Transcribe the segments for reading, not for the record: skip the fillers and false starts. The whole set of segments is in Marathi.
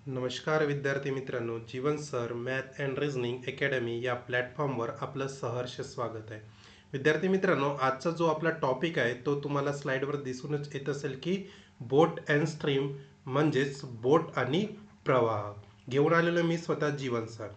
नमस्कार विद्यार्थी मित्रांनो, Jeevan sir math and reasoning academy या प्लॅटफॉर्मवर आपलं सहर्ष स्वागत आहे. विद्यार्थी मित्रांनो, आजचा जो आपला टॉपिक आहे तो तुम्हाला स्लाइडवर दिसूनच येत असेल की बोट अँड स्ट्रीम म्हणजेच बोट आणि प्रवाह घेऊन आलेलो मी स्वतः जीवन सर.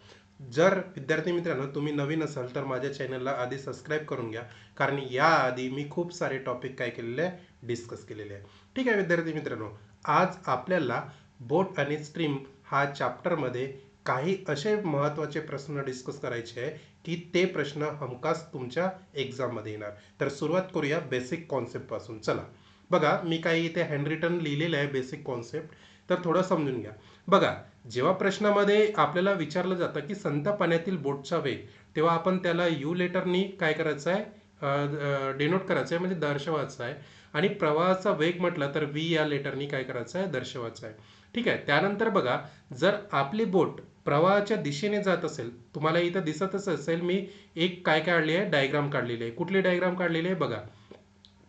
जर विद्यार्थी मित्रांनो तुम्ही नवीन असाल तर माझ्या चॅनलला आधी सबस्क्राईब करून घ्या, कारण याआधी मी खूप सारे टॉपिक काय केलेले आहे डिस्कस केलेले आहे. ठीक आहे विद्यार्थी मित्रांनो, आज आपल्याला बोट आणि स्ट्रीम हा चॅप्टरमध्ये काही असे महत्त्वाचे प्रश्न डिस्कस करायचे आहे की ते प्रश्न हमखास तुमच्या एक्झाममध्ये येणार. तर सुरुवात करूया बेसिक कॉन्सेप्टपासून. चला बघा, मी काही इथे हँडरिटन लिहिलेलं आहे बेसिक कॉन्सेप्ट, तर थोडं समजून घ्या. बघा, जेव्हा प्रश्नामध्ये आपल्याला विचारलं जातं की संत पाण्यातील बोटचा वेग, तेव्हा आपण त्याला यू लेटरनी काय करायचं आहे, डिनोट करायचं आहे, म्हणजे दर्शवायचं आहे. आणि प्रवाहाचा वेग म्हटलं तर व्ही या लेटरनी काय करायचं आहे, दर्शवायचं आहे. ठीक आहे. त्यानंतर बघा, जर आपली बोट प्रवाहाच्या दिशेने जात असेल, तुम्हाला इथं दिसतच असेल मी एक काय काढली आहे, डायग्राम काढलेली आहे. कुठली डायग्राम काढलेली आहे बघा,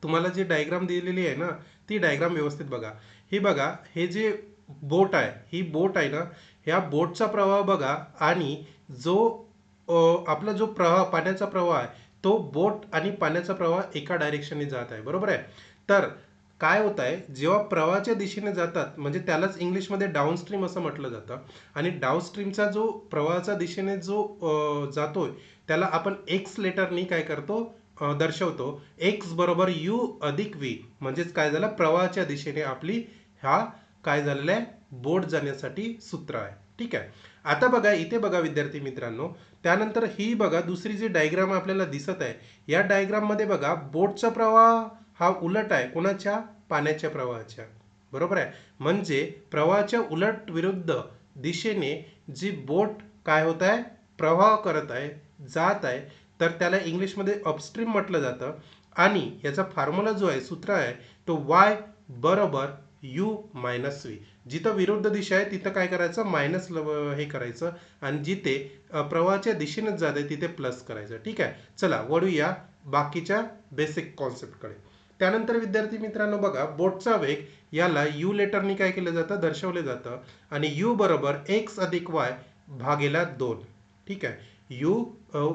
तुम्हाला जी डायग्राम दिलेली आहे ना, ती डायग्राम व्यवस्थित बघा. ही बघा, हे जे बोट आहे, ही बोट आहे ना, ह्या बोटचा प्रवाह बघा, आणि जो आपला जो प्रवाह, पाण्याचा प्रवाह आहे, तो बोट आणि पाण्याचा प्रवाह एका डायरेक्शनने जात आहे, बरोबर आहे. तर काय होत आहे, जेव्हा प्रवाहाच्या दिशेने जातात म्हणजे त्यालाच इंग्लिशमध्ये डाऊनस्ट्रीम असं म्हटलं जातं. आणि डाऊनस्ट्रीमचा जो प्रवाहाच्या दिशेने जो जातोय, त्याला आपण एक्स लेटरनी काय करतो, दर्शवतो. एक्स बरोबर यू अधिक व्ही, म्हणजेच काय झालं, प्रवाहाच्या दिशेने आपली हा काय झालेला आहे, बोट जाण्यासाठी सूत्र आहे. ठीक आहे. आता बघा, इथे बघा विद्यार्थी मित्रांनो, त्यानंतर ही बघा दुसरी जी डायग्राम आपल्याला दिसत आहे, या डायग्राम मध्ये बघा बोटचा प्रवाह हा उलट आहे कोणाच्या, पाण्याच्या प्रवाहाच्या, बरोबर आहे. म्हणजे प्रवाहाच्या उलट विरुद्ध दिशेने जी बोट काय होत आहे, प्रवाह करत आहे, जात आहे, तर त्याला इंग्लिशमध्ये अपस्ट्रीम म्हटलं जातं. आणि याचा फॉर्म्युला जो आहे, सूत्र आहे, तो वाय बरोबर यू मायनस व्ही. जिथं विरुद्ध दिशा आहे तिथं काय करायचं, मायनस हे करायचं, आणि जिथे प्रवाहाच्या दिशेनेच जात आहे तिथे प्लस करायचं. ठीक आहे. चला वळूया बाकीच्या बेसिक कॉन्सेप्टकडे. त्यानंतर विद्यार्थी मित्रांनो बघा, बोटचा वेग याला यू लेटरनी काय केलं जातं, दर्शवलं जातं. आणि यू बरोबर एक्स अधिक वाय भागेला 2. ठीक आहे. यू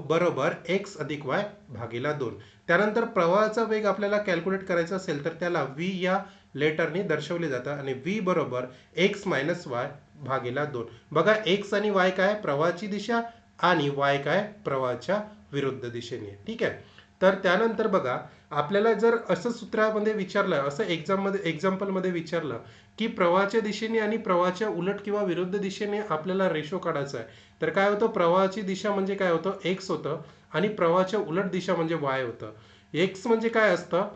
बरोबर एक्स अधिक वाय भागेला 2. त्यानंतर प्रवाहाचा वेग आपल्याला कॅल्क्युलेट करायचा असेल तर त्याला व्ही या लेटरने दर्शवले जातं, आणि व्ही बरोबर एक्स मायनस वाय भागेला 2. बघा, एक्स आणि वाय काय, प्रवाहाची दिशा, आणि वाय काय, प्रवाहाच्या विरुद्ध दिशेने. ठीक आहे. तर त्यानंतर बघा, आपल्याला जर असं सूत्रामध्ये विचारलं, असं एक्झाम्पलमध्ये विचारलं की प्रवाहाच्या दिशेने आणि प्रवाहाच्या उलट किंवा विरुद्ध दिशेने आपल्याला रेशो काढायचा आहे, तर काय होतं, प्रवाहाची दिशा म्हणजे काय होतं, एक्स होतं, आणि प्रवाहाच्या उलट दिशा म्हणजे वाय होतं. एक्स म्हणजे काय असतं,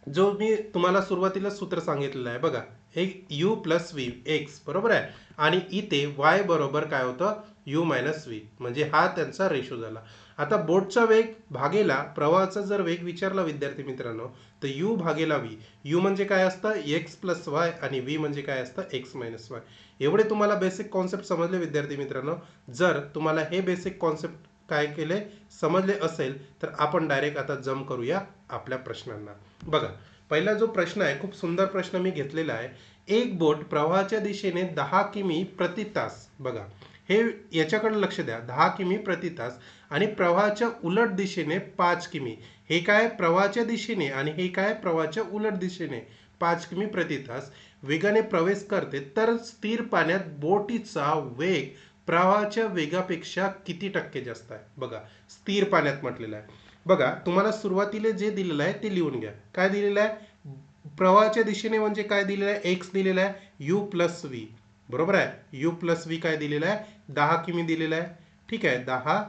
जो मी तुम्हाला सुरुवातीला सूत्र सांगितलेलं आहे बघा, एक यू प्लस व्ही एक्स, बरोबर आहे. आणि इथे वाय बरोबर काय होतं, यू मायनस व्ही, म्हणजे हा त्यांचा रेशो झाला. आता बोटचा वेग भागेला प्रवाहाचा जर वेग विचारला विद्यार्थी मित्रांनो, तर यू भागेला व्ही. यू म्हणजे काय असतं, एक्स प्लस वाय, आणि व्ही म्हणजे काय असतं, एक्स मायनस वाय. एवढे तुम्हाला बेसिक कॉन्सेप्ट समजले विद्यार्थी मित्रांनो. जर तुम्हाला हे बेसिक कॉन्सेप्ट काय केले समजले असेल तर आपण डायरेक्ट आता जम्प करूया आपल्या प्रश्नांना. बघा, पहिला जो प्रश्न आहे, खूप सुंदर प्रश्न मी घेतलेला आहे. एक बोट प्रवाहाच्या दिशेने 10 किमी प्रति तास, बघा हे याच्याकडे लक्ष द्या, 10 किमी प्रति तास, आणि प्रवाहाच्या उलट दिशेने 5 किमी. हे काय, प्रवाहाच्या दिशेने, आणि हे काय, प्रवाहाच्या उलट दिशेने 5 किमी प्रति तास वेगाने प्रवेश करते, तर स्थिर पाण्यात बोटीचा वेग प्रवाहाच्या वेगापेक्षा किती टक्के जास्त आहे. बघा, स्थिर पाण्यात म्हटलेलं आहे. बघा, तुम्हाला सुरुवातीला जे दिलेलं आहे ते लिहून घ्या. काय दिलेलं आहे, प्रवाहाच्या दिशेने म्हणजे काय दिलेलं आहे, एक्स दिलेला आहे, यू प्लस व्ही, बरोबर आहे. यू प्लस व्ही काय दिलेलं आहे, 10 किमी दिलेलं आहे. ठीक आहे, 10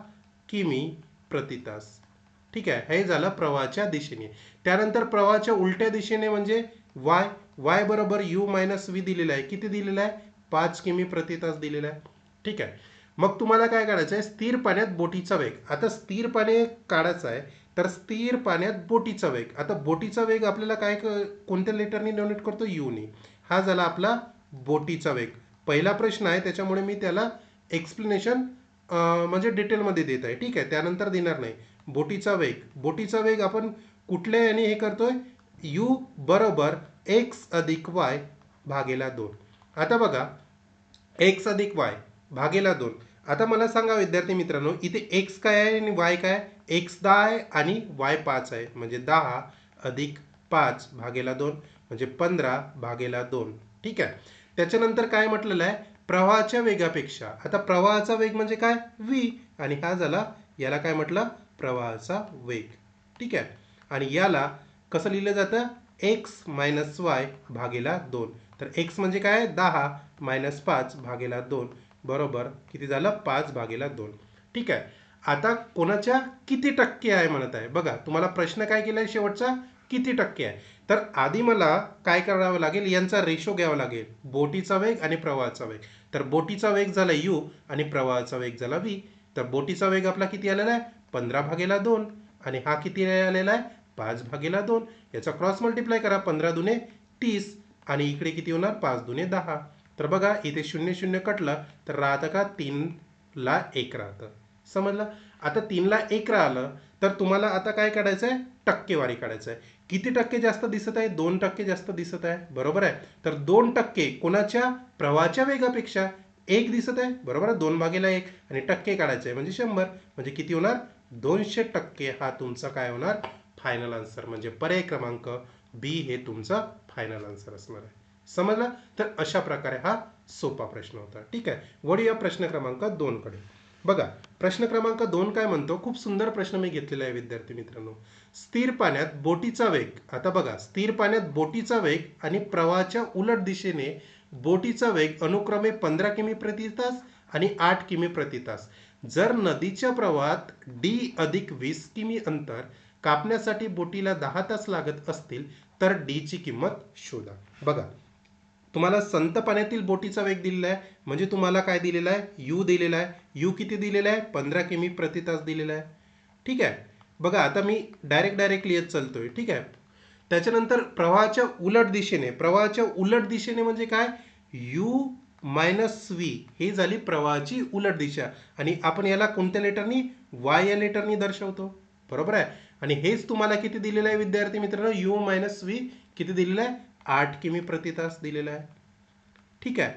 किमी प्रति तास. ठीक आहे, हे झालं प्रवाहाच्या दिशेने. त्यानंतर प्रवाहाच्या उलट्या दिशेने म्हणजे वाय, वाय बरोबर यू मायनस व्ही दिलेलं आहे. किती दिलेलं आहे, 5 किमी प्रति तास दिलेला आहे. ठीक आहे. मग तुम्हाला काय काढायचं आहे, स्थिर पाण्यात बोटीचा वेग. आता स्थिर पाणी काढायचं आहे, तर स्थिर पाण्यात बोटीचा वेग. आता बोटीचा वेग आपल्याला काय, कोणत्या लेटरनी डोनेट करतो, यूनी. हा झाला आपला बोटीचा वेग. पहिला प्रश्न आहे त्याच्यामुळे मी त्याला एक्सप्लेनेशन म्हणजे डिटेलमध्ये देत आहे. ठीक आहे, त्यानंतर देणार नाही. बोटीचा वेग, बोटीचा वेग आपण कुठल्या याने हे करतोय, यू बरोबर एक्स अधिक वाय भागेला 2. आता बघा, एक्स अधिक वाय भागेला 2. आता मला सांगा विद्यार्थी मित्रांनो, इथे एक्स काय आहे आणि वाय काय? एक्स 10 आहे आणि वाय 5 आहे, म्हणजे 10 अधिक 5 भागेला 2 म्हणजे 15 भागेला 2. ठीक आहे. त्याच्यानंतर काय म्हटलेलं आहे? प्रवाहाच्या वेगापेक्षा. आता प्रवाहाचा वेग म्हणजे काय? व्ही, आणि हा झाला, याला काय म्हटलं? प्रवाहाचा वेग. ठीक आहे. आणि याला कसं लिहिलं जातं? एक्स मायनस वाय भागेला 2. तर एक्स म्हणजे काय? 10 मायनस 5 भागेला 2 बरोबर किती झालं? 5 भागेला 2. ठीक आहे. आता कोणाच्या किती टक्के आहे म्हणत आहे बघा. तुम्हाला प्रश्न काय केलाय शेवटचा? किती टक्के आहे. तर आधी मला काय करावं लागेल? यांचा रेशो घ्यावा लागेल, बोटीचा वेग आणि प्रवाहाचा वेग. तर बोटीचा वेग झाला यू आणि प्रवाहाचा वेग झाला व्ही. तर बोटीचा वेग आपला किती आलेला आहे? 15 भागेला 2 आणि हा किती आलेला आहे? 5 भागेला 2. याचा क्रॉस मल्टिप्लाय करा. 15 दुने 30 आणि इकडे किती होणार? 5 दुने 10. तर बघा इथे 0 0 कटलं तर राहतं का? 3 ला 1 राहतं. समजलं? आता 3 ला 1 राहिलं तर तुम्हाला आता काय काढायचं आहे? टक्केवारी काढायचं आहे. किती टक्के जास्त दिसत आहे? 2% जास्त दिसत आहे, बरोबर आहे. तर 2% कोणाच्या? प्रवाहाच्या वेगापेक्षा. 1 दिसत आहे, बरोबर आहे. 2 भागेला 1 आणि टक्के काढायचे आहे म्हणजे 100. म्हणजे किती होणार? 200% हा तुमचा काय होणार? Final answer. म्हणजे पर्याय क्रमांक बी हे तुमचं फायनल आन्सर असणार आहे. समजलं? तर अशा प्रकारे हा सोपा प्रश्न होता. ठीक आहे. वळूया प्रश्न क्रमांक 2 कडे. बघा, प्रश्न क्रमांक 2 काय म्हणतो? खूप सुंदर प्रश्न मी घेतलेला आहे विद्यार्थी मित्रांनो. स्थिर पाण्यात बोटीचा वेग. आता बघा, स्थिर पाण्यात बोटीचा वेग आणि प्रवाहाच्या उलट दिशेने बोटीचा वेग अनुक्रमे 15 किमी प्रति तास आणि 8 किमी प्रति तास. जर नदीच्या प्रवाहात डी अधिक 20 किमी अंतर कापण्यासाठी बोटीला 10 तास लागत असतील तर डी ची किंमत शोधा. बघा, तुम्हाला संत पाण्यातील बोटीचा वेग दिलेला आहे, म्हणजे तुम्हाला काय दिलेला आहे? यू दिलेला आहे. यू किती दिलेला आहे? 15 किमी प्रति तास दिलेला आहे. ठीक आहे. बघा, आता मी डायरेक्ट लिहित चालतोय. ठीक आहे. त्याच्यानंतर प्रवाहाच्या उलट दिशेने. प्रवाहाच्या उलट दिशेने म्हणजे काय? यू मायनस व्ही ही झाली प्रवाहाची उलट दिशा, आणि आपण याला कोणत्या लेटरनी? वाय या लेटरनी दर्शवतो, बरोबर आहे. आणि हेच तुम्हाला किती दिलेलं आहे विद्यार्थी मित्रांनो? यू मायनस व्ही किती दिलेलं आहे? 8 किमी प्रति तास दिलेला आहे. ठीक आहे.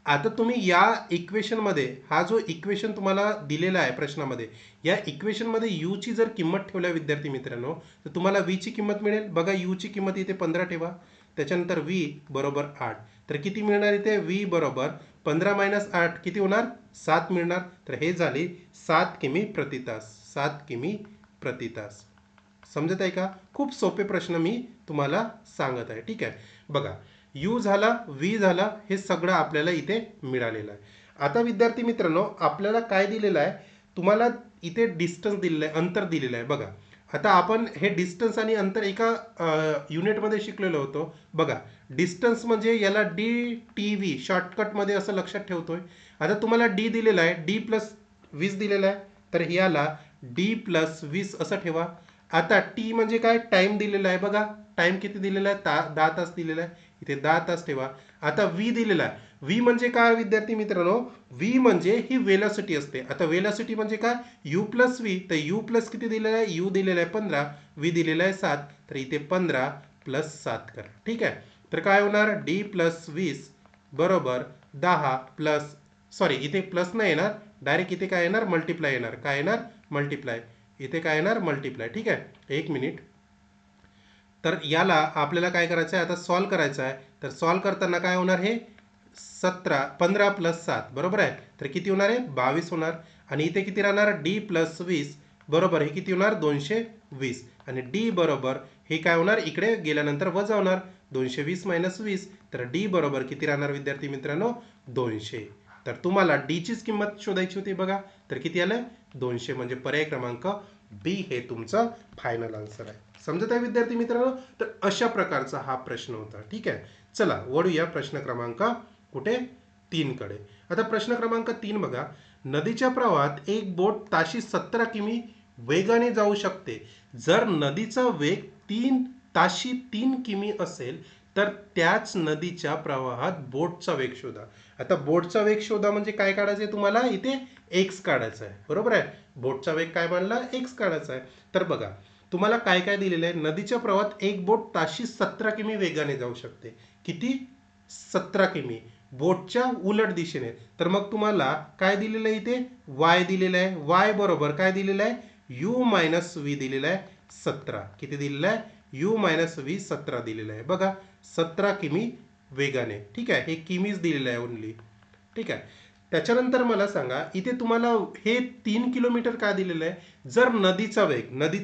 आता तुम्ही या इक्वेशनमध्ये, हा जो इक्वेशन तुम्हाला दिलेला आहे प्रश्नामध्ये, या इक्वेशनमध्ये यू ची जर किंमत ठेवल्या विद्यार्थी मित्रांनो, तर तुम्हाला व्ही ची किंमत मिळेल. बघा, यू ची किंमत इथे 15 ठेवा. त्याच्यानंतर व्ही बरोबर 8. तर किती मिळणार इथे? व्ही बरोबर 15 मायनस 8 किती होणार? 7 मिळणार. तर हे झाले 7 किमी प्रति तास. 7 किमी प्रति तास. समजत आहे का? खूप सोपे प्रश्न मी तुम्हाला सांगत आहे. ठीक आहे. बघा, यू झाला, व्ही झाला, हे सगळं आपल्याला इथे मिळालेलं आहे. आता विद्यार्थी मित्रांनो, आपल्याला काय दिलेलं आहे? तुम्हाला इथे डिस्टन्स दिलेलं आहे, अंतर दिलेलं आहे. बघा, आता आपण हे डिस्टन्स आणि अंतर एका युनिटमध्ये शिकलेलो होतो. बघा, डिस्टन्स म्हणजे याला डी टी व्ही शॉर्टकटमध्ये असं लक्षात ठेवतोय. आता तुम्हाला डी दिलेला आहे, डी प्लस 20 दिलेला आहे, तर याला डी प्लस 20 असं ठेवा. आता टी म्हणजे काय? टाइम दिलेला आहे. बघा, टाइम किती दिलेला आहे? 10 तास दिलेला आहे. इथे 10 तास ठेवा. आता व्ही दिलेला आहे. व्ही म्हणजे काय विद्यार्थी मित्रांनो? व्ही म्हणजे ही वेलॉसिटी असते. आता वेलॉसिटी म्हणजे काय? You plus V. तर यू प्लस किती दिलेला आहे? यू दिलेला आहे 15, व्ही दिलेला आहे 7. तर इथे 15 प्लस 7 करा. ठीक आहे. तर काय होणार? डी प्लस 20 बरोबर 10 प्लस, सॉरी इथे प्लस नाही येणार, डायरेक्ट इथे काय येणार? मल्टिप्लाय येणार. काय येणार? मल्टिप्लाय. इथे काय येणार? मल्टिप्लाय. ठीक आहे. एक मिनिट. तर याला आपल्याला काय करायचं आहे? आता सॉल्व करायचं आहे. तर सॉल्व करताना काय होणार? हे 15 प्लस 7 बरोबर आहे. तर किती होणार आहे? 22 होणार. आणि इथे किती राहणार? डी प्लस 20 बरोबर हे किती होणार? 220. आणि डी बरोबर हे काय होणार? इकडे गेल्यानंतर वजा होणार. 220 मायनस 20. तर डी बरोबर किती राहणार विद्यार्थी मित्रांनो? 200. तर तुम्हाला डी चीच किंमत शोधायची होती. बघा, तर किती आलं? 200. म्हणजे पर्याय क्रमांक बी हे तुमचं फायनल आन्सर आहे. समजत आहे विद्यार्थी मित्रांनो? तर अशा प्रकारचा हा प्रश्न होता. ठीक आहे. चला वळूया प्रश्न क्रमांक कुठे? 3 कडे. आता प्रश्न क्रमांक 3 बघा. नदीच्या प्रवाहात एक बोट ताशी 17 किमी वेगाने जाऊ शकते. जर नदीचा वेग ताशी 3 किमी असेल तर त्याच नदीच्या प्रवाहात बोटचा वेग शोधा. आता बोटचा वेग शोधा म्हणजे काय काढायचं आहे तुम्हाला? इथे एक्स काढायचा आहे, बरोबर आहे. बोटचा वेग काय मानला? एक्स काढायचा आहे. तर बघा, तुम्हाला काय काय दिलेलं आहे? नदीच्या प्रवाहात एक बोट ताशी 17 किमी वेगाने जाऊ शकते. किती? 17 किमी. बोटच्या उलट दिशेने. तर मग तुम्हाला काय दिलेलं आहे इथे y दिलेलं आहे. y बरोबर काय दिलेलं आहे u मायनस व्ही दिलेलं आहे 17. किती दिलेलं आहे u मायनस व्ही 17 दिलेलं आहे. बघा 17 किमी वेगाने. ठीक आहे, हे किमीच दिलेलं आहे ओनली. ठीक आहे. त्याच्यानंतर मला सांगा इथे तुम्हाला हे 3 किलोमीटर का दिलेलं आहे. जर नदीचा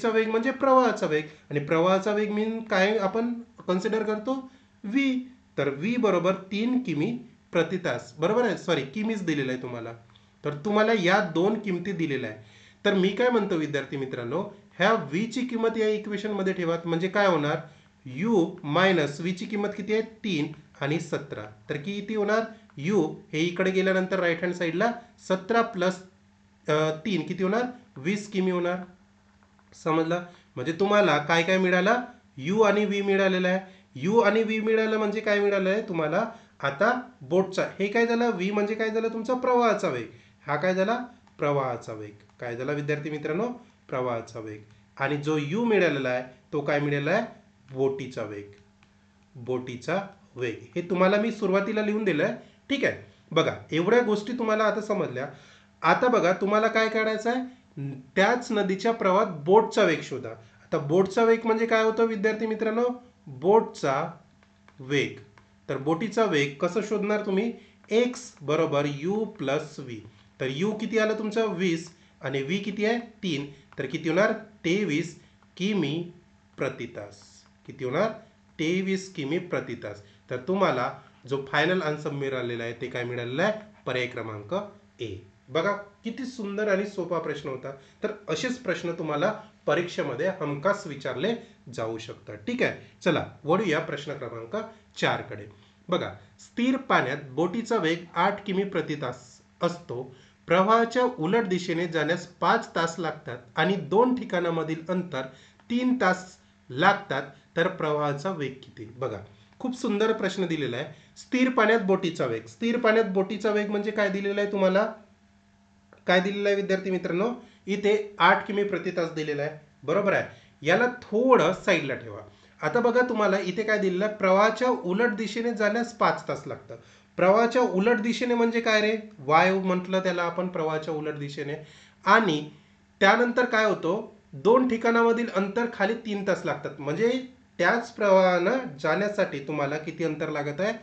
वेग म्हणजे प्रवाहाचा वेग, आणि प्रवाहाचा वेग मीन काय आपण कन्सिडर करतो v. तर v बरोबर 3 किमी प्रति तास. बरोबर आहे, सॉरी किमीच दिलेलं आहे तुम्हाला. तर तुम्हाला या दोन किमती दिलेल्या आहे. तर मी काय म्हणतो विद्यार्थी मित्रांनो, ह्या v ची किंमत या इक्वेशन मध्ये ठेवा. म्हणजे काय होणार u मायनस v ची किंमत किती आहे 3 आणि 17. तर किती होणार u हे इकडे गेल्यानंतर राईट हँड साईडला 17 प्लस 3 किती होणार 20 किमी होणार. समजलं. म्हणजे तुम्हाला काय काय मिळालं u आणि v मिळालेलं आहे. u आणि v मिळालं म्हणजे काय मिळालं आहे तुम्हाला आता बोटचा. हे काय झालं v म्हणजे काय झालं तुमचा प्रवाहाचा वेग. हा काय झाला प्रवाहाचा वेग. काय झाला विद्यार्थी मित्रांनो प्रवाहाचा वेग. आणि जो u मिळालेला आहे तो काय मिळालेला आहे बोटीचा वेग. बोटीचा वेग हे तुम्हाला मी सुरुवातीला लिहून दिलंय. ठीक आहे. बघा एवढ्या गोष्टी तुम्हाला आता समजल्या. आता बघा तुम्हाला काय काढायचं आहे त्याच नदीच्या प्रवाहात बोटचा वेग शोधा. आता बोटचा वेग म्हणजे काय होतं विद्यार्थी मित्रांनो बोटचा वेग. तर बोटीचा वेग कसं शोधणार तुम्ही x बरोबर u प्लस व्ही. तर u किती आलं तुमचं 20 आणि v किती आहे 3. तर किती होणार 23 किमी प्रति तास. किती होणार 23 किमी प्रति तास. तर तुम्हाला जो फायनल आन्सर मिळालेला आहे ते काय मिळालेलं आहे पर्याय क्रमांक ए. बघा किती सुंदर आणि सोपा प्रश्न होता. तर असेच प्रश्न तुम्हाला परीक्षेमध्ये हमखास विचारले जाऊ शकतात. ठीक आहे. चला वळूया प्रश्न क्रमांक 4 कडे. बघा स्थिर पाण्यात बोटीचा वेग 8 किमी प्रति तास असतो. प्रवाहाच्या उलट दिशेने जाण्यास 5 तास लागतात आणि 2 ठिकाणांमधील अंतर 3 तास लागतात. तर प्रवाहाचा वेग किती. बघा खूप सुंदर प्रश्न दिलेला आहे. स्थिर पाण्यात बोटीचा वेग. स्थिर पाण्यात बोटीचा वेग म्हणजे काय दिलेला आहे तुम्हाला काय दिलेलं आहे विद्यार्थी मित्रांनो इथे 8 किमी प्रति तास दिलेला आहे. बरोबर आहे. याला थोडं साईडला ठेवा. आता बघा तुम्हाला इथे काय दिलेलं आहे प्रवाहाच्या उलट दिशेने जाण्यास 5 तास लागतं. प्रवाहाच्या उलट दिशेने म्हणजे काय रे वाय म्हटलं त्याला आपण प्रवाहाच्या उलट दिशेने. आणि त्यानंतर काय होतं 2 ठिकाणामधील अंतर खाली 3 तास लागतात. म्हणजे त्याच प्रवाहानं जाण्यासाठी तुम्हाला किती अंतर लागत आहे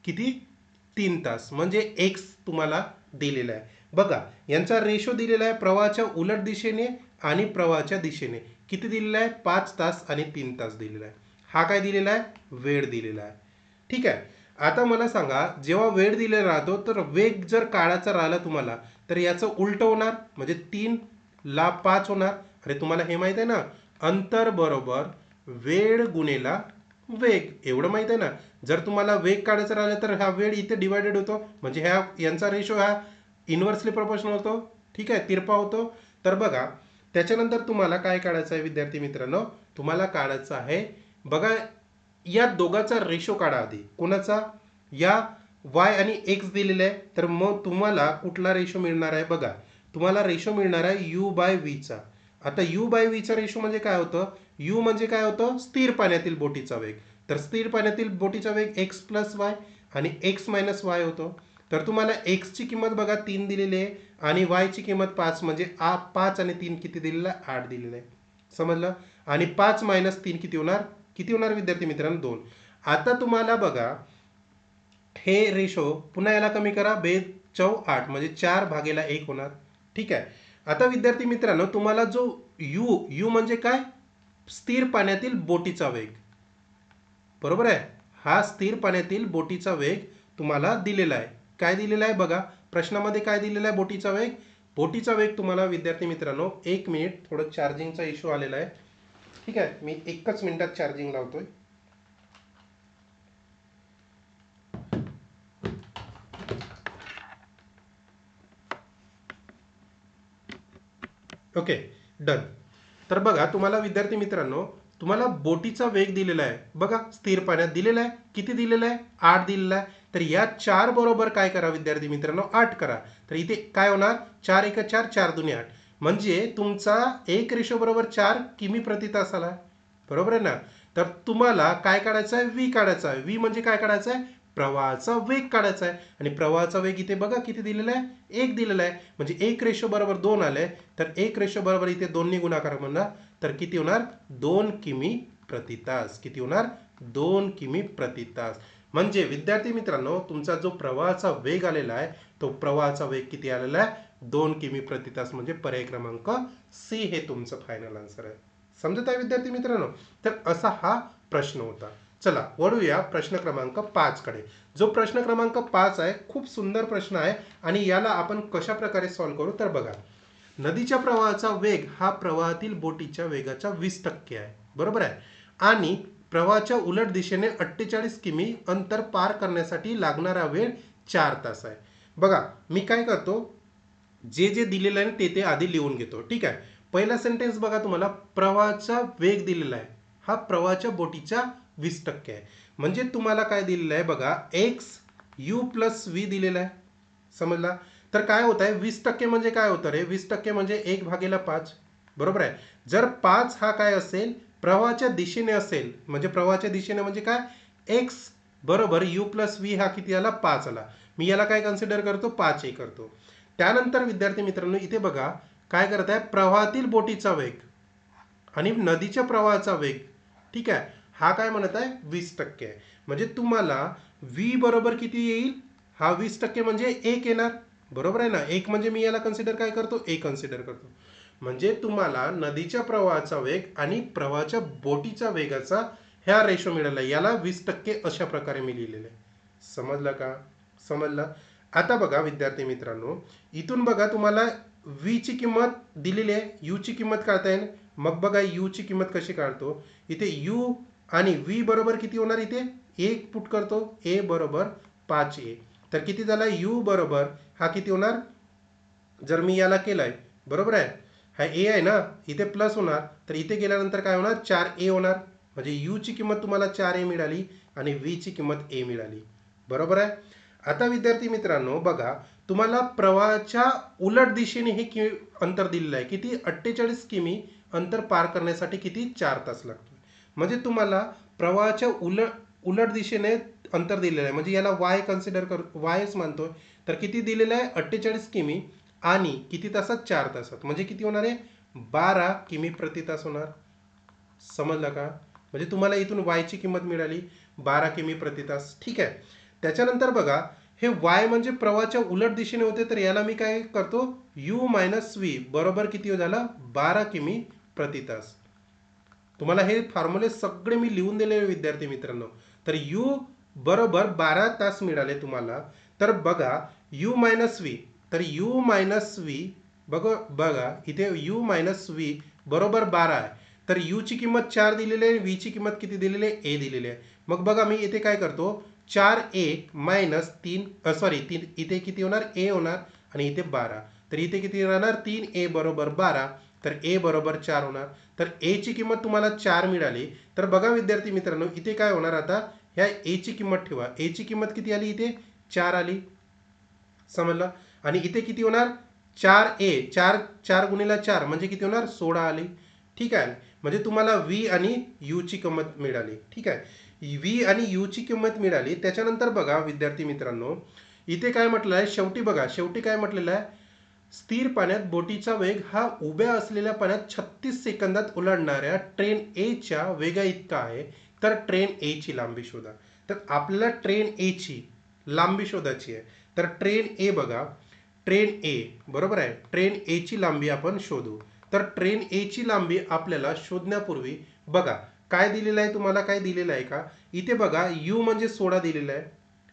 किती 3 तास. म्हणजे x तुम्हाला दिलेला आहे. बघा यांचा रेशो दिलेला आहे प्रवाहाच्या उलट दिशेने आणि प्रवाहाच्या दिशेने किती दिलेला आहे 5 तास आणि 3 तास दिलेला आहे. हा काय दिलेला आहे वेळ दिलेला आहे. ठीक आहे. आता मला सांगा जेव्हा वेळ दिलेला राहतो तर वेग जर काढायचा राहिला तुम्हाला तर याचं उलट होणार म्हणजे 3 ला 5 होणार. अरे तुम्हाला हे माहित आहे ना अंतर बरोबर वेळ गुणेला वेग एवढं माहित आहे ना. जर तुम्हाला वेग काढायचा राहिला तर हा वेळ इथे डिवायडेड होतो म्हणजे ह्या यांचा रेशो हा इन्व्हर्सली प्रोपोर्शनल होतो. ठीक आहे तिरपा होतो. तर बघा त्याच्यानंतर तुम्हाला काय काढायचं आहे विद्यार्थी मित्रांनो तुम्हाला काढायचं आहे बघा या दोघांचा रेशो काढा आधी. कोणाचा या y आणि x दिलेला आहे. तर मग तुम्हाला कुठला रेशो मिळणार आहे बघा तुम्हाला रेशो मिळणार आहे u बाय v चा. आता u बाय v चा रेशो म्हणजे काय होतं u म्हणजे काय होतं स्थिर पाण्यातील बोटीचा वेग. तर स्थिर पाण्यातील बोटीचा वेग x प्लस y आणि x मायनस y होतो. तर तुम्हाला x ची किंमत बघा 3 दिलेली आहे आणि y ची किंमत 5 म्हणजे 5 आणि 3 किती दिलेलं आहे 8 दिलेलं आहे. समजलं. आणि 5 मायनस 3 किती होणार विद्यार्थी मित्रांनो 2. आता तुम्हाला बघा हे रेशो पुन्हा याला कमी करा बेद 8 म्हणजे 4/1 होणार. ठीक आहे. आता विद्यार्थी मित्रांनो तुम्हाला जो u म्हणजे काय स्थिर पाण्यातील बोटीचा वेग. बरोबर आहे. हा स्थिर पाण्यातील बोटीचा वेग तुम्हाला दिलेला आहे. काय दिलेला आहे बघा प्रश्नामध्ये काय दिलेला आहे बोटीचा वेग. बोटीचा वेग तुम्हाला विद्यार्थी मित्रांनो 1 मिनिट थोडं चार्जिंगचा इश्यू आलेला आहे. ठीक आहे मी 1च मिनिटात चार्जिंग लावतोय. Okay done. तर बघा तुम्हाला विद्यार्थी मित्रांनो तुम्हाला बोटीचा वेग दिलेला आहे बघा स्थिर पाण्यात दिलेला आहे किती दिलेला आहे 8 दिलेला आहे. तर या 4 बरोबर काय करा विद्यार्थी मित्रांनो 8 करा. तर इथे काय होणार 4 1 4 4 2 8 म्हणजे तुमचा 1 रेशो बरोबर 4 किमी प्रति तास आला. बरोबर आहे ना. तर तुम्हाला काय काढायचं आहे v काढायचा आहे. v म्हणजे काय काढायचं आहे प्रवाहाचा वेग काढायचा आहे. आणि प्रवाहाचा वेग इथे बघा किती दिलेला आहे, 1 दिलेला आहे. म्हणजे 1 बरोबर 2 आलंय. तर 1 बरोबर इथे 2 गुणाकार म्हणा, तर किती होणार, 2 किमी प्रति तास. किती होणार, 2 किमी प्रति तास. म्हणजे विद्यार्थी मित्रांनो, तुमचा जो प्रवाहाचा वेग आलेला आहे, तो प्रवाहाचा वेग किती आलेला आहे, 2 किमी प्रति तास. म्हणजे पर्याय क्रमांक सी हे तुमचं फायनल आन्सर आहे. समजत आहे विद्यार्थी मित्रांनो. तर असा हा प्रश्न होता. चला वळूया प्रश्न क्रमांक 5 कडे. जो प्रश्न क्रमांक 5 आहे, खूप सुंदर प्रश्न आहे. आणि याला आपण कशा प्रकारे सॉल्व्ह करू, तर बघा, नदीच्या प्रवाहाचा वेग हा प्रवाहातील बोटीच्या वेगाच्या 20% आहे, बरोबर आहे. आणि प्रवाहाच्या उलट दिशेने 48 किमी अंतर पार करण्यासाठी लागणारा वेळ 4 तास आहे. बघा, मी काय करतो, जे जे दिलेलं आहे ते ते आधी लिहून घेतो. ठीक आहे. पहिला सेंटेन्स बघा, तुम्हाला प्रवाहाचा वेग दिलेला आहे, हा प्रवाहाच्या बोटीच्या 20% आहे. म्हणजे तुम्हाला काय दिलेलं आहे बघा, एक्स यू प्लस व्ही दिलेला आहे. समजला. तर काय होत आहे, 20% म्हणजे काय होतं रे, 20% म्हणजे 1/5, बरोबर आहे. जर 5 हा काय असेल, प्रवाहाच्या दिशेने असेल, म्हणजे प्रवाहाच्या दिशेने म्हणजे काय, एक्स बरोबर यू प्लस व्ही हा किती आला, 5 आला. मी याला काय कन्सिडर करतो, 5 करतो. त्यानंतर विद्यार्थी मित्रांनो, इथे बघा काय करत आहे, प्रवाहातील बोटीचा वेग आणि नदीच्या प्रवाहाचा वेग, ठीक आहे, हा काय म्हणत आहे, 20% आहे. म्हणजे तुम्हाला व्ही बरोबर किती येईल, हा 20% म्हणजे 1 येणार, बरोबर आहे ना. 1 म्हणजे मी याला कन्सिडर काय करतो, 1 कन्सिडर करतो. म्हणजे तुम्हाला नदीच्या प्रवाहाचा वेग आणि प्रवाहाच्या बोटीच्या वेगाचा ह्या रेशो मिळाला, याला 20% अशा प्रकारे मी लिहिलेलं आहे. समजलं का, समजलं. आता बघा विद्यार्थी मित्रांनो, इथून बघा तुम्हाला व्ही ची किंमत दिलेली आहे, यू ची किंमत काढता येईल. मग बघा यू ची किंमत कशी काढतो, इथे यू आणि व्ही बरोबर किती होणार, इथे 1 पुट करतो, ए बरोबर 5a. तर किती झाला, यू बरोबर हा किती होणार, जर मी याला केलाय, बरोबर आहे, हा ए आहे ना, इथे प्लस होणार, तर इथे गेल्यानंतर काय होणार, 4a होणार. म्हणजे यू ची किंमत तुम्हाला 4a मिळाली आणि व्ही ची किंमत ए मिळाली, बरोबर आहे. आता विद्यार्थी मित्रांनो बघा, तुम्हाला प्रवाहाच्या उलट दिशेने हे अंतर दिलेलं आहे, किती, 48 किमी अंतर पार करण्यासाठी किती, 4 तास लागतो. म्हणजे तुम्हाला प्रवाहाच्या उलट उलट दिशेने अंतर दिलेलं आहे, म्हणजे याला वाय कन्सिडर कर, वायच मानतोय. तर किती दिलेलं आहे, 48 किमी आणि किती तासात, 4 तासात. म्हणजे किती होणार आहे, 12 किमी प्रति तास होणार. समजलं का. म्हणजे तुम्हाला इथून वाय ची किंमत मिळाली 12 किमी प्रति तास. ठीक आहे. त्याच्यानंतर बघा, हे वाय म्हणजे प्रवाहाच्या उलट दिशेने होते, तर याला मी काय करतो, यू मायनस व्ही बरोबर किती झाला, 12 किमी प्रति तास. तुम्हाला हे फॉर्म्युले सगळे मी लिहून दिले विद्यार्थी मित्रांनो. तर यू बरोबर 12 तास मिळाले तुम्हाला. तर बघा यू मायनस व्ही, तर यू मायनस व्ही बघा इथे यू मायनस व्ही बरोबर 12 आहे. तर यू ची किंमत 4 दिलेली आहे, व्ही ची किंमत किती दिलेली आहे, ए दिलेली आहे. मग बघा मी इथे काय करतो, 4a मायनस 3 सॉरी 3, इथे किती होणार, ए होणार आणि इथे 12. तर इथे किती राहणार, 3a बरोबर 12, तर ए बरोबर 4 होणार. तर ए ची किंमत तुम्हाला 4 मिळाली. तर बघा विद्यार्थी मित्रांनो, इथे काय होणार, आता ह्या ए ची किंमत ठेवा, ए ची किंमत किती आली, इथे 4 आली. समजलं. आणि इथे किती होणार, 4a, 4 4 गुणिला 4 म्हणजे किती होणार, 16 आली. ठीक आहे. म्हणजे तुम्हाला व्ही आणि यू ची किंमत मिळाली. ठीक आहे, व्ही आणि यू ची किंमत मिळाली. त्याच्यानंतर बघा विद्यार्थी मित्रांनो, इथे काय म्हटलं आहे, शेवटी बघा, शेवटी काय म्हटलेलं आहे, स्थिर पाण्यात बोटीचा वेग हा उभ्या असलेल्या पाण्यात 36 सेकंदात ओलांडणाऱ्या ट्रेन ए च्या वेगा इतका आहे. तर ट्रेन ए ची लांबी शोधा. तर आपल्याला ट्रेन ए ची लांबी शोधायची आहे. तर ट्रेन ए बघा, ट्रेन ए बरोबर आहे, ट्रेन ए ची लांबी आपण शोधू. तर ट्रेन ए ची लांबी आपल्याला शोधण्यापूर्वी बघा काय दिलेलं आहे, तुम्हाला काय दिलेलं आहे का, इथे बघा यू म्हणजे 16 दिलेलं आहे,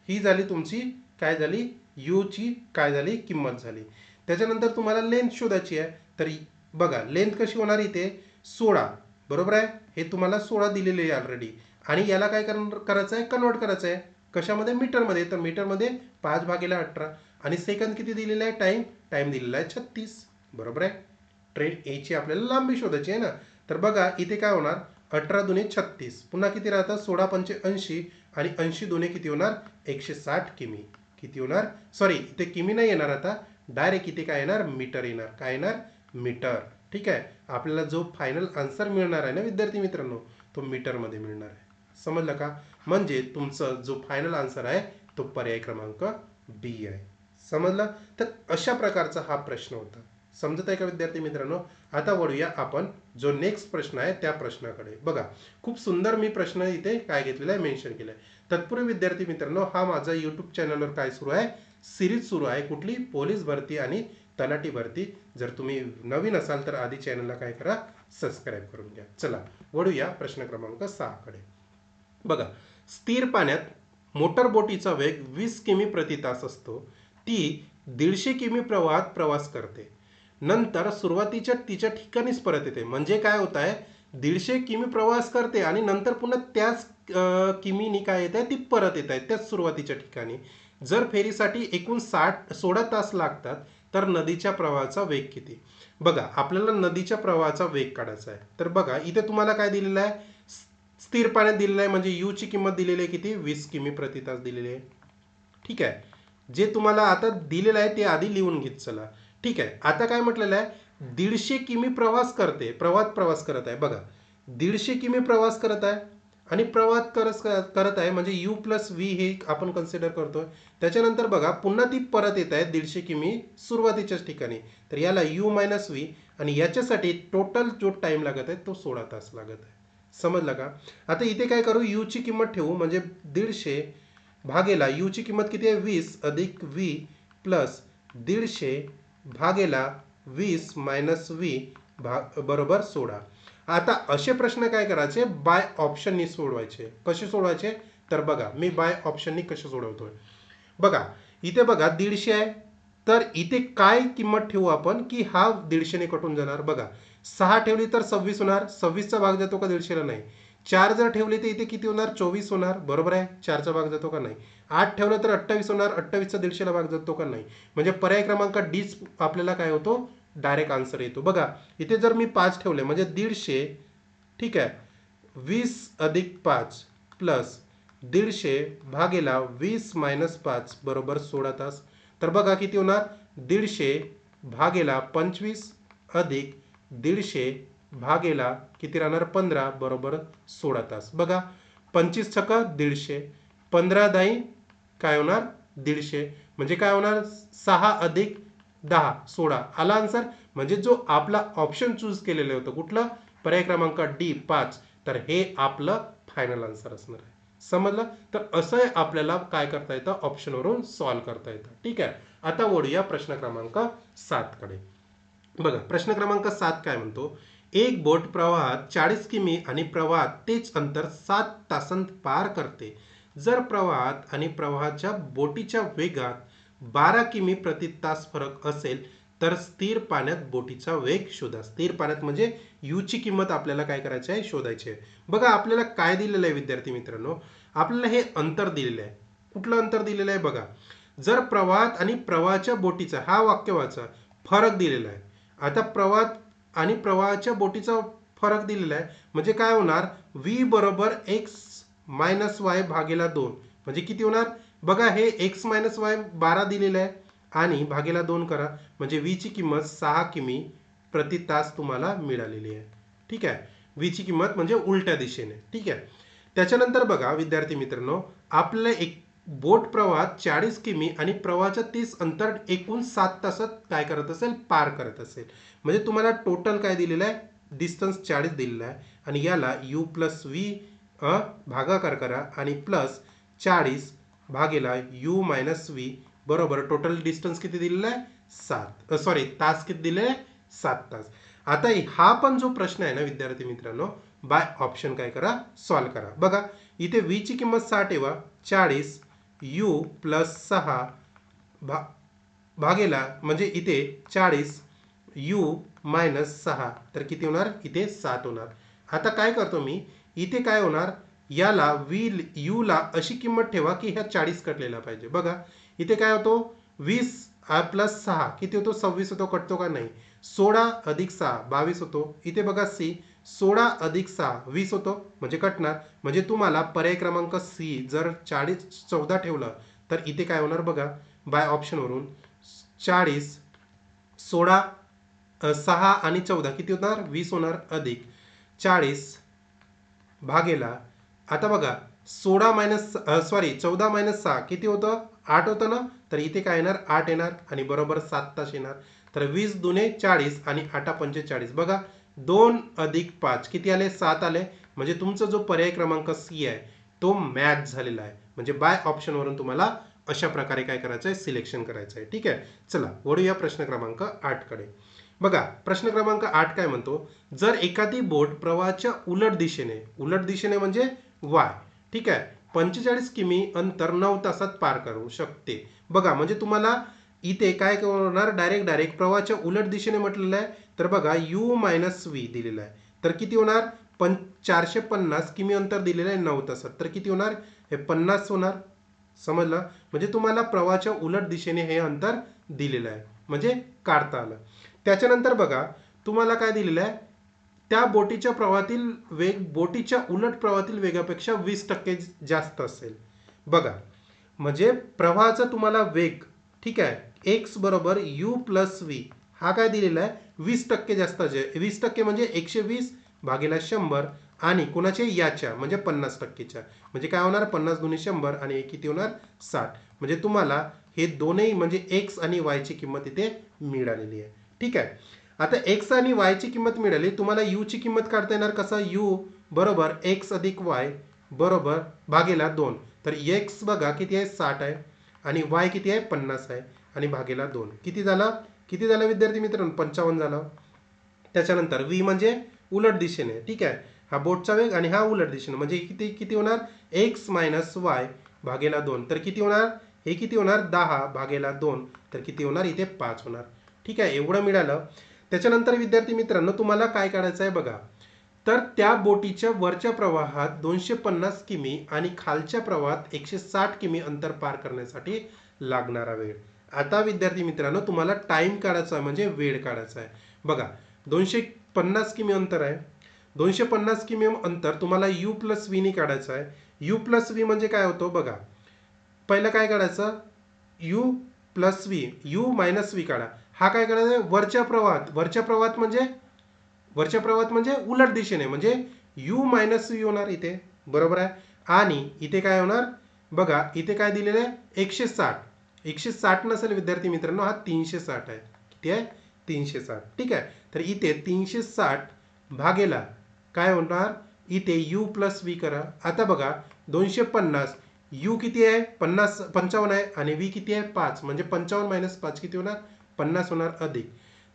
ही झाली तुमची काय झाली, यू ची काय झाली, किंमत झाली. त्याच्यानंतर तुम्हाला लेंथ शोधायची आहे. तर बघा लेंथ कशी होणार, इथे 16 बरोबर आहे, हे तुम्हाला 16 दिलेले आहे ऑलरेडी. आणि याला काय करायचं आहे, कन्वर्ट करायचं आहे कशामध्ये, मीटरमध्ये. तर मीटरमध्ये 5/18 आणि सेकंद किती दिलेला आहे, टाइम टाइम दिलेला आहे 36, बरोबर आहे. ट्रेन ए ची आपल्याला लांबी शोधायची आहे ना. तर बघा इथे काय होणार, 18 दुने 36, पुन्हा किती राहतात, 16 पंचे 80 आणि 80 दुने किती होणार, 160 किमी. किती होणार, सॉरी इथे किमी नाही येणार, आता डायरेक्ट इथे काय येणार, मीटर येणार. काय येणार, मीटर. ठीक आहे. आपल्याला जो फायनल आन्सर मिळणार आहे ना विद्यार्थी मित्रांनो, तो मीटरमध्ये मिळणार आहे. समजलं का? म्हणजे तुमचं जो फायनल आन्सर आहे तो पर्याय क्रमांक बी आहे. समजलं? तर अशा प्रकारचा हा प्रश्न होता. समजत आहे का विद्यार्थी मित्रांनो? आता वळूया आपण जो नेक्स्ट प्रश्न आहे त्या प्रश्नाकडे. बघा, खूप सुंदर मी प्रश्न इथे काय घेतलेला आहे, मेन्शन केलाय. तत्पूर्वी विद्यार्थी मित्रांनो, हा माझा युट्यूब चॅनलवर काय सुरू आहे, सिरीज सुरू आहे. कुठली? पोलीस भरती आणि तलाठी भरती. जर तुम्ही नवीन असाल तर आधी चॅनलला काय करा, सबस्क्राईब करून घ्या. चला वळूया प्रश्न क्रमांक 6 कडे. बघा, स्थिर पाण्यात मोटर बोटीचा वेग 20 किमी प्रति तास असतो. ती 150 किमी प्रवाहात प्रवास करते. नंतर सुरुवातीच्या तिच्या ठिकाणीच परत येते. म्हणजे काय होत आहे, 150 किमी प्रवास करते आणि नंतर पुन्हा त्याच किमीनी काय येत आहे, ती परत येत आहे त्याच सुरुवातीच्या ठिकाणी. जर फेरीसाठी एकूण 16 तास लागतात तर नदीच्या प्रवाहाचा वेग किती? बघा, आपल्याला नदीच्या प्रवाहाचा वेग काढायचा आहे. तर बघा, इथे तुम्हाला काय दिलेलं आहे, स्थिर पाण्यात दिलेलं आहे. म्हणजे यू ची किंमत दिलेली आहे किती? 20 किमी प्रति तास दिलेली आहे. ठीक आहे. जे तुम्हाला आता दिलेलं आहे ते आधी लिहून घेत चला. ठीक आहे. आता काय म्हटलेलं आहे, 150 किमी प्रवाहात प्रवास करत आहे. बघा, 150 किमी प्रवास करत आहे आणि करत आहे म्हणजे यू प्लस व्ही हे आपण कन्सिडर करतोय. त्याच्यानंतर बघा, पुन्हा ती परत येत आहे 150 किमी सुरुवातीच्याच ठिकाणी. तर याला यू मायनस व्ही आणि याच्यासाठी टोटल जो टाइम लागत आहे तो 16 तास लागत आहे. समजलं का? आता इथे काय करू, यू ची किंमत ठेवू. म्हणजे 150 भागेला यू ची किंमत किती आहे, 20 अधिक व्ही प्लस 150 भागेला 20 मायनस व्ही बरोबर 16. आता असे प्रश्न काय करायचे, बाय ऑप्शननी सोडवायचे. कसे सोडवायचे? तर बघा, मी बाय ऑप्शननी कसे सोडवतोय. बघा, इथे बघा 150 आहे. तर इथे काय किंमत ठेवू आपण की हा 150 ने कटून जाणार. बघा, 6 ठेवली तर 26 होणार. 26 चा भाग जातो का 150 ला? नाही. 4 जर ठेवली तर इथे किती होणार, 24 होणार. बरोबर आहे. 4 चा भाग जातो का? नाही. 8 ठेवलं तर 28 होणार. 28 चा 150 ला भाग जातो का? नाही. म्हणजे पर्याय क्रमांक डी आपल्याला काय होतो, डायरेक्ट आन्सर येतो. बघा, इथे जर मी 5 ठेवले म्हणजे 150, ठीक आहे, 20 अधिक 5 प्लस 150 भागेला 20 मायनस 5 बरोबर 16 तास. तर बघा किती होणार, 150 भागेला 25 अधिक 150 भागेला किती राहणार, 15 बरोबर 16 तास. बघा, 25 छक्का 150, 15 दाई काय होणार, 150. म्हणजे काय होणार, 6 अधिक 10 16 आला आन्सर. म्हणजे जो आपला ऑप्शन चूज केलेलं होतं कुठलं, पर्याय क्रमांक डी 5, तर हे आपलं फायनल आन्सर असणार आहे. समजलं? तर असं आपल्याला काय करता येतं, ऑप्शनवरून सॉल्व्ह करता येतं. ठीक आहे. आता वळूया प्रश्न क्रमांक 7 कडे. बघा, प्रश्न क्रमांक 7 काय म्हणतो, एक बोट प्रवाहात 40 किमी आणि प्रवाहात तेच अंतर 7 तासांत पार करते. जर प्रवाहात आणि प्रवाहाच्या बोटीच्या वेगात 12 किमी प्रति तास फरक असेल तर स्थिर पाण्यात बोटीचा वेग शोधा. स्थिर पाण्यात म्हणजे यू ची किंमत आपल्याला काय करायची आहे, शोधायची आहे. बघा, आपल्याला काय दिलेलं आहे विद्यार्थी मित्रांनो, आपल्याला हे अंतर दिलेलं आहे. कुठलं अंतर दिलेलं आहे बघा, जर प्रवाहात आणि प्रवाहाच्या बोटीचा, हा वाक्य वाचा, फरक दिलेला आहे. आता प्रवाहात आणि प्रवाहाच्या बोटीचा फरक दिलेला आहे म्हणजे काय होणार, व्ही बरोबर एक्स मायनस वाय भागेला 2. म्हणजे किती होणार, बघा, हे एक्स मायनस वाय 12 दिलेलं आहे आणि भागेला 2 करा म्हणजे व्ही ची किंमत 6 किमी प्रति तास तुम्हाला मिळालेली आहे. ठीक आहे. व्ही ची किंमत म्हणजे उलट्या दिशेने. ठीक आहे. त्याच्यानंतर बघा विद्यार्थी मित्रांनो, आपल्याला एक बोट प्रवाहात 40 किमी आणि प्रवाहाच्या 30 अंतर एकूण 7 तासात काय करत असेल, पार करत असेल. म्हणजे तुम्हाला टोटल काय दिलेलं आहे, डिस्टन्स 40 दिलेला आहे आणि याला यू प्लस व्ही भागाकार करा आणि प्लस 40 भागेला यू मायनस व्ही बरोबर टोटल डिस्टन्स किती दिलेला आहे, 7, सॉरी तास किती दिले, 7 तास. आता हा पण जो प्रश्न आहे ना विद्यार्थी मित्रांनो, बाय ऑप्शन काय करा, सॉल्व्ह करा. बघा, इथे व्ही ची किंमत 6 ठेवा, 40 यू प्लस 6 भागेला म्हणजे इथे 40 यू मायनस 6 तर किती होणार, इथे 7 होणार. आता काय करतो मी, इथे काय होणार, याला व्ही यू ला अशी किंमत ठेवा की ह्या 40 कटलेला पाहिजे. बघा, इथे काय होतो, 20 प्लस 6 किती होतो, 26 होतो, कटतो का नाही. 16 अधिक 6 22 होतो. इथे बघा सी, 16 अधिक 6 20 होतो म्हणजे कटणार. म्हणजे तुम्हाला पर्याय क्रमांक सी जर 14 ठेवलं तर इथे काय होणार बघा, बाय ऑप्शनवरून 40 16 6 आणि 14 किती होणार, 20 होणार अधिक 40 भागेला आता बघा 14 - 6 किती होतं? 8 होतं ना. तर इथे काय येणार? 8 येणार आणि बरोबर 7 तास येणार. तर 20 दुने 40 आणि 8 45. बघा 2 अधिक 5 किती आले? 7 आले. म्हणजे तुमचा जो पर्याय क्रमांक सी आहे तो मॅच झालेला आहे. म्हणजे बाय ऑप्शनवरून तुम्हाला अशा प्रकारे काय करायचं आहे? सिलेक्शन करायचं आहे. ठीक आहे. चला वळूया प्रश्न क्रमांक 8 कडे. बघा प्रश्न क्रमांक 8 काय म्हणतो? जर एखादी बोट प्रवाहाच्या उलट दिशेने म्हणजे वाय, ठीक आहे, 45 किमी अंतर 9 तासात पार करू शकते. बघा म्हणजे तुम्हाला इथे काय होणार? डायरेक्ट प्रवाहाच्या उलट दिशेने म्हटलेलं आहे. तर बघा u मायनस व्ही दिलेलं आहे. तर किती होणार? 450 किमी अंतर दिलेलं आहे 9 तासात. तर किती होणार? हे 50 होणार. समजलं? म्हणजे तुम्हाला प्रवाहाच्या उलट दिशेने हे अंतर दिलेलं आहे, म्हणजे काढता आलं. त्याच्यानंतर बघा तुम्हाला काय दिलेलं आहे? त्या बोटीच्या प्रवाहातील वेग बोटीच्या उलट प्रवाहातील वेगापेक्षा 20% जास्त असेल. बघा म्हणजे प्रवाहाचा तुम्हाला वेग, ठीक आहे, एक्स बरोबर यू प्लस व्ही हा काय दिलेला आहे? 20% जास्त. 20% म्हणजे 120 भागीला 100 आणि कुणाचे? याच्या म्हणजे 50%च्या. म्हणजे काय होणार? 50 दुने 100 आणि एक किती होणार? 60. म्हणजे तुम्हाला हे दोनही म्हणजे एक्स आणि वायची किंमत इथे मिळालेली आहे. ठीक आहे. आता एक्स आणि वायची किंमत मिळाली. तुम्हाला यू ची किंमत काढता येणार कसा? यू बरोबर एक्स अधिक वाय बरोबर भागेला 2. तर एक्स बघा किती आहे? 60 आहे आणि वाय किती आहे? 50 आहे आणि भागेला 2 किती झाला? किती झाला विद्यार्थी मित्रांनो? 55 झाला. त्याच्यानंतर व्ही म्हणजे उलट दिशेने, ठीक आहे, हा बोटचा वेग आणि हा उलट दिशेने म्हणजे किती किती होणार? एक्स मायनस वाय भागेला 2. तर किती होणार? हे किती होणार? 10 भागेला 2. तर किती होणार? इथे 5 होणार. ठीक आहे, एवढं मिळालं. त्याच्यानंतर विद्यार्थी मित्रांनो तुम्हाला काय करायचं आहे बघा. तर त्या बोटीच्या वरच्या प्रवाहात 250 किमी आणि खालच्या प्रवाहात 160 किमी अंतर पार करण्यासाठी लागणारा वेळ. आता विद्यार्थी मित्रांनो तुम्हाला टाइम काढायचा आहे, म्हणजे वेळ काढायचा आहे. बघा 250 किमी अंतर आहे. 250 किमी अंतर तुम्हाला यू प्लस व्हीने काढायचं आहे. यू प्लस व्ही म्हणजे काय होतो बघा. पहिलं काय काढायचं? You plus V, u minus V काढा. हा काय करायचा आहे? वरच्या प्रवाहात म्हणजे उलट दिशेने म्हणजे u मायनस व्ही होणार इथे. बरोबर आहे. आणि इथे काय होणार? बघा इथे काय दिलेलं आहे? 160. 160 नसेल विद्यार्थी मित्रांनो, हा 360 आहे. किती आहे? 360. ठीक आहे. तर इथे 360 भागेला काय होणार? इथे u प्लस व्ही करा. आता बघा 250 u किती आहे? 55 आहे आणि v किती आहे? 5. म्हणजे 55 मायनस 5 किती होणार? 50 होणार अधिक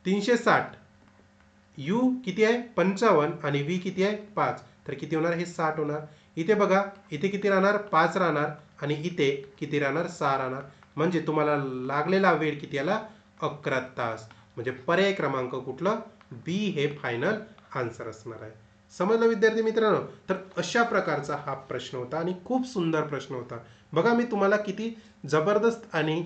360. u किती आहे? 55 आणि v किती आहे? 5. तर किती होणार? हे 60 होणार. इथे बघा इथे किती राहणार? 5 राहणार आणि इथे किती राहणार? 6 राहणार. म्हणजे तुम्हाला लागलेला वेळ किती आला? 11 तास. म्हणजे पर्याय क्रमांक कुठलं? बी हे फायनल आन्सर असणार आहे. समजलं विद्यार्थी मित्रांनो? तर अशा प्रकारचा हा प्रश्न होता आणि खूप सुंदर प्रश्न होता. बघा मी तुम्हाला किती जबरदस्त आणि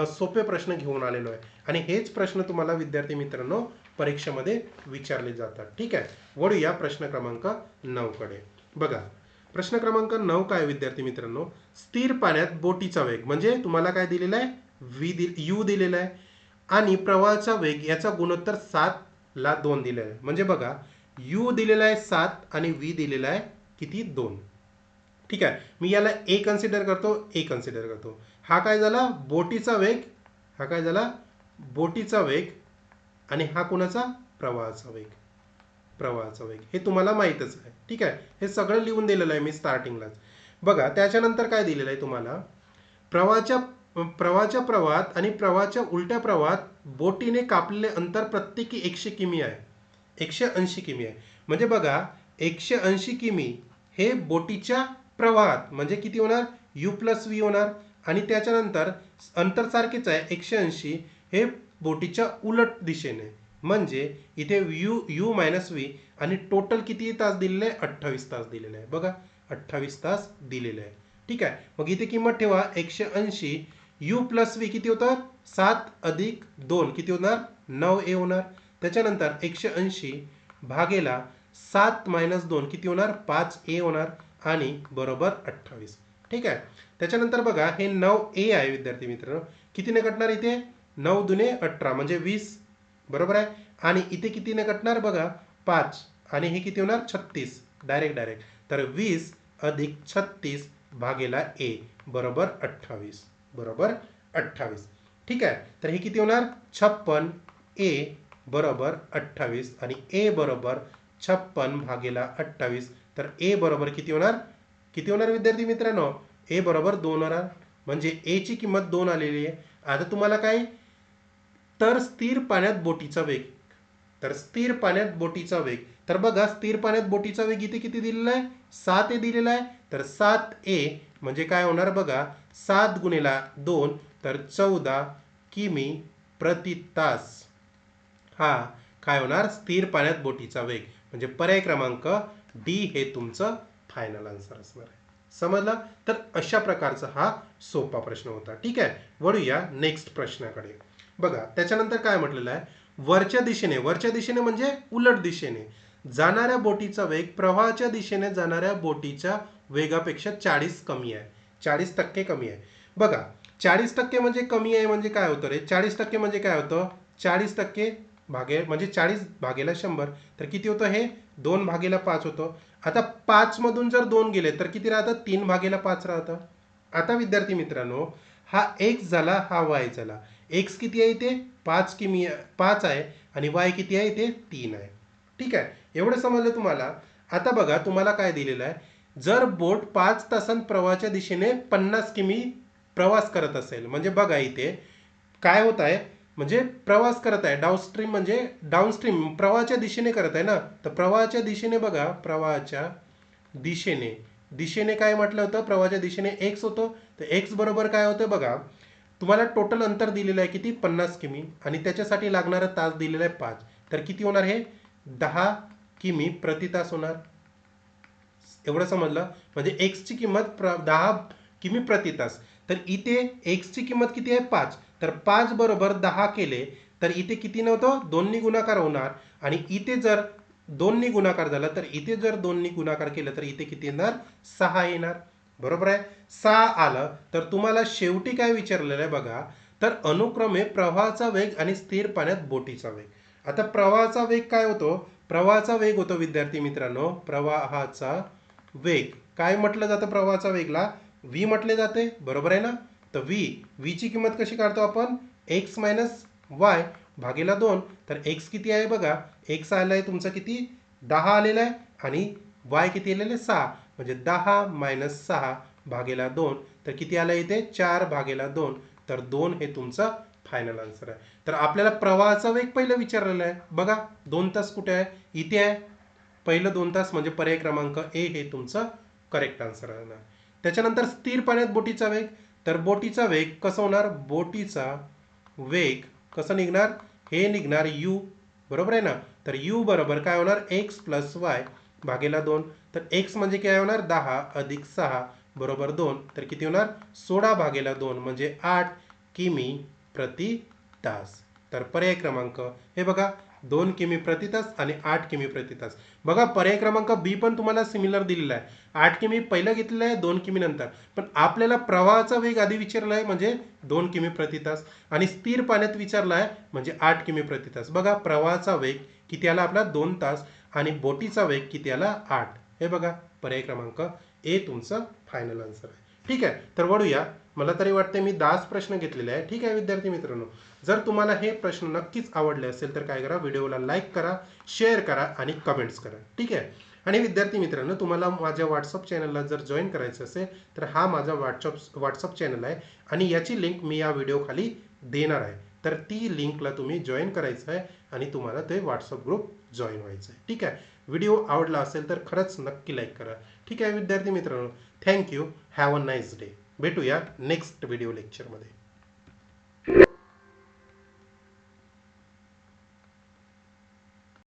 सोपे प्रश्न घेऊन आलेलो आहे आणि हेच प्रश्न तुम्हाला विद्यार्थी मित्रांनो परीक्षेमध्ये विचारले जातात. ठीक आहे. वळूया प्रश्न क्रमांक 9 कडे. बघा प्रश्न क्रमांक 9 काय विद्यार्थी मित्रांनो? स्थिर पाण्यात बोटीचा वेग म्हणजे तुम्हाला काय दिलेला आहे? यू दिलेला आहे आणि प्रवाहाचा वेग याचा गुणोत्तर 7/2 दिलेला आहे. म्हणजे बघा यू दिलेला आहे 7 आणि व्ही दिलेला आहे किती? 2. ठीक आहे. मी याला ए कन्सिडर करतो. हा काय झाला? बोटीचा वेग. हा काय झाला? बोटीचा वेग आणि हा कोणाचा? प्रवाहाचा वेग हे तुम्हाला माहीतच आहे. ठीक आहे. हे सगळं लिहून दिलेलं आहे मी स्टार्टिंगलाच. बघा त्याच्यानंतर काय दिलेलं आहे तुम्हाला? प्रवाहाच्या प्रवाहात आणि प्रवाहाच्या उलट्या प्रवाहात बोटीने कापलेले अंतर प्रत्येकी 100 किमी आहे. 180 किमी आहे. म्हणजे बघा 180 किमी हे बोटीच्या प्रवाहात म्हणजे किती होणार? यू प्लस व्ही होणार आणि त्याच्यानंतर अंतर सारखेच आहे 180 हे बोटीच्या उलट दिशेने म्हणजे इथे यू मायनस व्ही आणि टोटल किती तास दिलेले आहे? 28 तास दिलेले आहे. बघा 28 तास दिलेले आहे. ठीक आहे. मग इथे किंमत ठेवा 180 यू प्लस व्ही किती होतं? 7 अधिक 2 किती होणार? 9a होणार. त्याच्यानंतर 180 भागेला 7 मायनस 2 किती होणार? 5a होणार आणि बरोबर 28. ठीक आहे. त्याच्यानंतर बघा हे 9a आहे विद्यार्थी मित्रांनो. कितीने कटणार इथे? 9 दुने 18 म्हणजे 20. बरोबर आहे. आणि इथे कितीने कटणार बघा? 5 आणि हे किती होणार? 36. डायरेक्ट. तर 20 अधिक 36 भागेला a बरोबर 28 बरोबर 28. ठीक आहे, तर हे किती होणार 56 a बरोबर 28 आणि a बरोबर 56 भागेला 28. तर a बरोबर किती होणार विद्यार्थी मित्रांनो a बरोबर 2 होणार. म्हणजे a ची किंमत 2 आलेली आहे. आता तुम्हाला काय तर स्थिर पाण्यात बोटीचा वेग, तर स्थिर पाण्यात बोटीचा वेग, तर बघा स्थिर पाण्यात बोटीचा वेग इथे किती दिलेला आहे 7 दिलेला आहे. तर 7a म्हणजे काय होणार बघा 7 गुणिला 2 तर 14 किमी प्रति तास हा काय होणार स्थिर पाण्यात बोटीचा वेग. म्हणजे पर्याय क्रमांक डी हे तुमचं फायनल आन्सर असणार आहे. समजलं. तर अशा प्रकारचा हा सोपा प्रश्न होता. ठीक आहे, वळूया नेक्स्ट प्रश्नाकडे. बघा त्याच्यानंतर काय म्हटलेलं आहे वरच्या दिशेने म्हणजे उलट दिशेने जाणाऱ्या बोटीचा वेग प्रवाहाच्या दिशेने जाणाऱ्या बोटीच्या वेगापेक्षा 40 कमी आहे, 40% कमी आहे. बघा 40% म्हणजे कमी आहे म्हणजे काय होतं रे 40% म्हणजे काय होतं 40% म्हणजे 40 भागेला 100 तर किती होतं हे 2 भागेला 5 होतं. आता 5 मधून जर 2 गेले तर किती राहतं 3 भागेला 5 राहतं. आता विद्यार्थी मित्रांनो हा x झाला हा y झाला. x किती आहे इथे 5 आहे आणि y किती आहे इथे 3 आहे. ठीक आहे, एवढं समजलं तुम्हाला. आता बघा तुम्हाला काय दिलेलं आहे जर बोट 5 तासांत प्रवाहाच्या दिशेने 50 किमी प्रवास करत असेल म्हणजे बघा इथे काय होत आहे म्हणजे प्रवास करत आहे डाऊनस्ट्रीम म्हणजे डाऊनस्ट्रीम प्रवाहाच्या दिशेने करत आहे ना. तर प्रवाहाच्या दिशेने बघा प्रवाहाच्या दिशेने काय म्हटलं होतं प्रवाहाच्या दिशेने x होतं. तर x बरोबर काय होतं बघा तुम्हाला टोटल अंतर दिलेलं आहे किती 50 किमी आणि त्याच्यासाठी लागणारा तास दिलेला आहे 5. तर किती होणार हे 10 किमी प्रति तास होणार. एवढं समजलं. म्हणजे x ची किंमत 10 किमी प्रति तास. तर इथे x ची किंमत किती आहे 5. तर 5 बरोबर 10 केले तर इथे किती नव्हतं 2 नी गुणाकार होणार आणि इथे जर 2 नी गुणाकार झाला तर इथे जर 2 नी गुणाकार केलं तर इथे किती येणार 6 येणार. बरोबर आहे 6 आलं. तर तुम्हाला शेवटी काय विचारलेलं आहे बघा तर अनुक्रमे प्रवाहाचा वेग आणि स्थिर पाण्यात बोटीचा वेग. आता प्रवाहाचा वेग काय होतो प्रवाहाचा वेग होतो विद्यार्थी मित्रांनो प्रवाहाचा वेग काय म्हटलं जातं प्रवाहाचा वेगला v म्हटले जाते बरोबर आहे ना. तर v ची किंमत कशी काढतो आपण x मायनस y भागेला 2. तर x किती आहे बघा x आलाय तुमचा किती 10 आलेला आहे आणि y किती आलेले 6 म्हणजे 10 मायनस 6 भागेला 2 तर किती आलं इथे 4 भागेला 2. तर 2 हे तुमचं फायनल आन्सर आहे. तर आपल्याला प्रवाहाचा वेग पहिलं विचारलेला आहे बघा 2 तास कुठे आहे इथे आहे. पहिलं 2 तास म्हणजे पर्याय क्रमांक ए हे तुमचं करेक्ट आन्सर आहे. त्याच्यानंतर स्थिर पाण्यात बोटीचा वेग. तर बोटीचा वेग कसा होणार बोटीचा वेग कसं निघणार हे निघणार u बरोबर आहे ना. तर u बरोबर काय होणार x प्लस y भागेला 2. तर x म्हणजे काय होणार 10 अधिक 6 बरोबर 2. तर किती होणार 16 भागेला 2 म्हणजे 8 किमी प्रति तास. तर पर्याय क्रमांक हे बघा 2 किमी प्रति तास आणि 8 किमी प्रति तास. बघा पर्याय क्रमांक बी पण तुम्हाला सिमिलर दिलेला आहे. 8 किमी पहिलं घेतलेलं आहे 2 किमी नंतर. पण आपल्याला प्रवाहाचा वेग आधी विचारला आहे म्हणजे 2 किमी प्रति तास आणि स्थिर पाण्यात विचारला आहे म्हणजे 8 किमी प्रति तास. बघा प्रवाहाचा वेग किती आला आपला 2 तास आणि बोटीचा वेग किती आला 8. हे बघा पर्याय क्रमांक ए तुमचं फायनल आन्सर आहे. ठीक आहे, तर वळूया. मला तरी वाटते मी 10 प्रश्न घेतलेले आहे. ठीक आहे विद्यार्थी मित्रांनो, जर तुम्हाला हे प्रश्न नक्कीच आवडले असेल तर काय करा व्हिडिओला लाईक करा, शेअर करा आणि कमेंट्स करा. ठीक आहे. आणि विद्यार्थी मित्रांनो तुम्हाला माझ्या व्हॉट्सअप चॅनलला जर जॉईन करायचं असेल तर हा माझा व्हॉट्सअप चॅनल आहे आणि याची लिंक मी या व्हिडिओ खाली देणार आहे. तर ती लिंकला तुम्ही जॉईन करायचं आहे आणि तुम्हाला ते व्हॉट्सअप ग्रुप जॉईन व्हायचं आहे. ठीक आहे. व्हिडिओ आवडला असेल तर खरंच नक्की लाईक करा. ठीक आहे विद्यार्थी मित्रांनो, thank you. Have a nice day. भेटूया नेक्स्ट व्हिडिओ लेक्चरमध्ये.